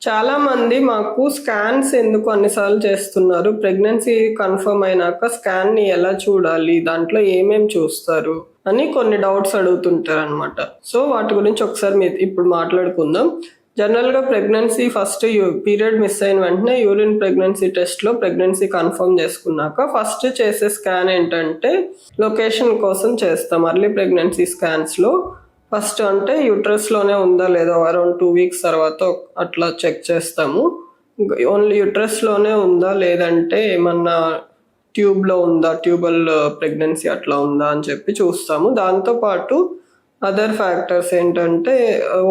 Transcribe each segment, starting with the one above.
చాలామంది మాకు స్కాన్స్ ఎందుకు అన్నిసార్లు చేస్తున్నారు, ప్రెగ్నెన్సీ కన్ఫర్మ్ అయినాక స్కాన్ని ఎలా చూడాలి, దాంట్లో ఏమేమి చూస్తారు అని కొన్ని డౌట్స్ అడుగుతుంటారు అనమాట. సో వాటి గురించి ఒకసారి ఇప్పుడు మాట్లాడుకుందాం. జనరల్గా ప్రెగ్నెన్సీ ఫస్ట్ పీరియడ్ మిస్ అయిన వెంటనే యూరిన్ ప్రెగ్నెన్సీ టెస్ట్లో ప్రెగ్నెన్సీ కన్ఫర్మ్ చేసుకున్నాక ఫస్ట్ చేసే స్కాన్ ఏంటంటే లొకేషన్ కోసం చేస్తాం. అర్లీ ప్రెగ్నెన్సీ స్కాన్స్లో ఫస్ట్ అంటే యూట్రస్లోనే ఉందా లేదా అరౌండ్ 2 weeks తర్వాత అట్లా చెక్ చేస్తాము. ఓన్లీ యూట్రస్లోనే ఉందా లేదంటే ఏమన్నా ట్యూబ్లో ఉందా, ట్యూబల్ ప్రెగ్నెన్సీ అట్లా ఉందా అని చెప్పి చూస్తాము. దాంతోపాటు అదర్ ఫ్యాక్టర్స్ ఏంటంటే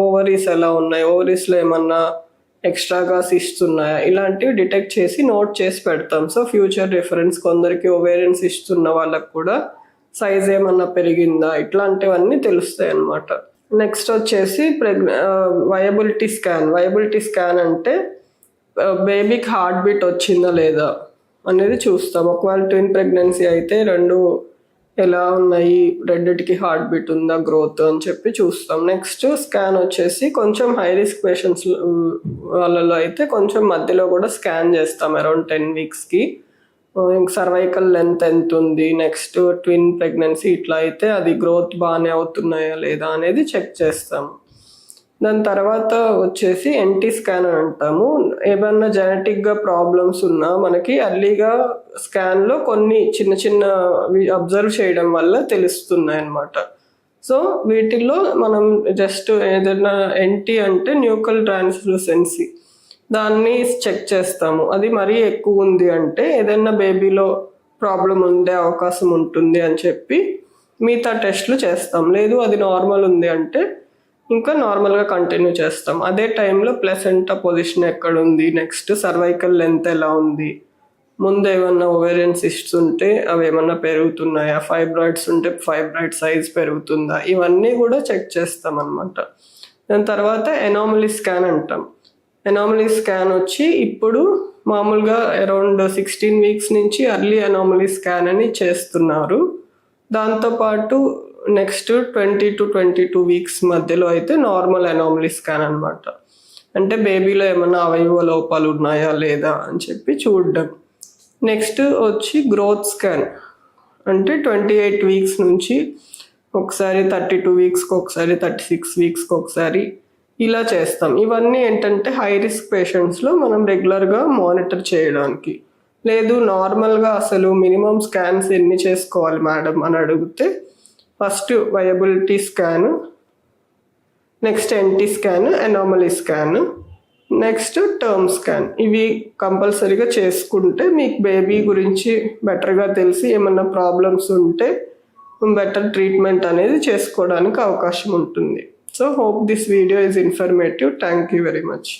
ఓవరీస్ ఎలా ఉన్నాయి, ఓవరీస్లో ఏమన్నా ఎక్స్ట్రాగా సిస్ట్స్ ఉన్నాయా, ఇలాంటివి డిటెక్ట్ చేసి నోట్ చేసి పెడతాం. సో ఫ్యూచర్ రిఫరెన్స్ కొందరికి ఓవేరియన్ సిస్ట్స్ ఉన్న వాళ్ళకు కూడా సైజ్ ఏమన్నా పెరిగిందా, ఇట్లాంటివన్నీ తెలుస్తాయి అన్నమాట. నెక్స్ట్ వచ్చేసి వయబిలిటీ స్కాన్ అంటే బేబీకి హార్ట్ బీట్ వచ్చిందా లేదా అనేది చూస్తాం. ఒకవేళ ట్విన్ ప్రెగ్నెన్సీ అయితే రెండు ఎలా ఉన్నాయి, రెండిటికి హార్ట్ బీట్ ఉందా, గ్రోత్ అని చెప్పి చూస్తాం. నెక్స్ట్ స్కాన్ వచ్చేసి కొంచెం హై రిస్క్ పేషెంట్స్ వాళ్ళలో అయితే కొంచెం మధ్యలో కూడా స్కాన్ చేస్తాం అరౌండ్ 10 weeksకి. సర్వైకల్ లెంత్ ఎంత ఉంది, నెక్స్ట్ ట్విన్ ప్రెగ్నెన్సీ ఇట్లా అయితే అది గ్రోత్ బాగానే అవుతున్నాయా లేదా అనేది చెక్ చేస్తాము. దాని తర్వాత వచ్చేసి ఎన్టీ స్కాన్ అని అంటాము. ఏమన్నా జెనెటిక్గా ప్రాబ్లమ్స్ ఉన్నా మనకి అర్లీగా స్కాన్లో కొన్ని చిన్న చిన్న అబ్జర్వ్ చేయడం వల్ల తెలుస్తున్నాయి అన్నమాట. సో వీటిల్లో మనం జస్ట్ ఏదైనా ఎన్టీ అంటే న్యూకల్ ట్రాన్స్లూసెన్సీ, దాన్ని చెక్ చేస్తాము. అది మరీ ఎక్కువ ఉంది అంటే ఏదైనా బేబీలో ప్రాబ్లం ఉండే అవకాశం ఉంటుంది అని చెప్పి మిగతా టెస్ట్లు చేస్తాం. లేదు అది నార్మల్ ఉంది అంటే ఇంకా నార్మల్గా కంటిన్యూ చేస్తాం. అదే టైంలో ప్లసెంటా పొజిషన్ ఎక్కడ ఉంది, నెక్స్ట్ సర్వైకల్ లెంత్ ఎలా ఉంది, ముందు ఏమన్నా ఓవేరియన్ సిస్ట్స్ ఉంటే అవి ఏమన్నా పెరుగుతున్నాయా, ఫైబ్రాయిడ్స్ ఉంటే ఫైబ్రాయిడ్ సైజ్ పెరుగుతుందా, ఇవన్నీ కూడా చెక్ చేస్తాం అన్నమాట. దాని తర్వాత ఎనామలీ స్కాన్ అంటాం. ఎనామలీ స్కాన్ వచ్చి ఇప్పుడు మామూలుగా అరౌండ్ 16 weeks నుంచి అర్లీ ఎనామలీ స్కాన్ అని చేస్తున్నారు. దాంతోపాటు నెక్స్ట్ 20 to 22 weeks మధ్యలో అయితే నార్మల్ ఎనామలీ స్కాన్ అనమాట. అంటే బేబీలో ఏమైనా అవయవ లోపాలు ఉన్నాయా లేదా అని చెప్పి చూడడం. నెక్స్ట్ వచ్చి గ్రోత్ స్కాన్ అంటే 28 weeks నుంచి ఒకసారి, 32 weeksకి ఒకసారి, 36 weeksకి ఒకసారి ఇలా చేస్తాం. ఇవన్నీ ఏంటంటే హై రిస్క్ పేషెంట్స్లో మనం రెగ్యులర్గా మానిటర్ చేయడానికి. లేదు నార్మల్గా అసలు మినిమం స్కాన్స్ ఎన్ని చేసుకోవాలి మేడం అని అడిగితే first viability scan, next NT scan, anomaly scan, next term scan. ఇవి కంపల్సరీగా చేసుకుంటే మీకు బేబీ గురించి బెటర్గా తెలిసి ఏమన్నా ప్రాబ్లమ్స్ ఉంటే బెటర్ ట్రీట్మెంట్ అనేది చేసుకోవడానికి అవకాశం ఉంటుంది. So hope this video is informative. Thank you very much.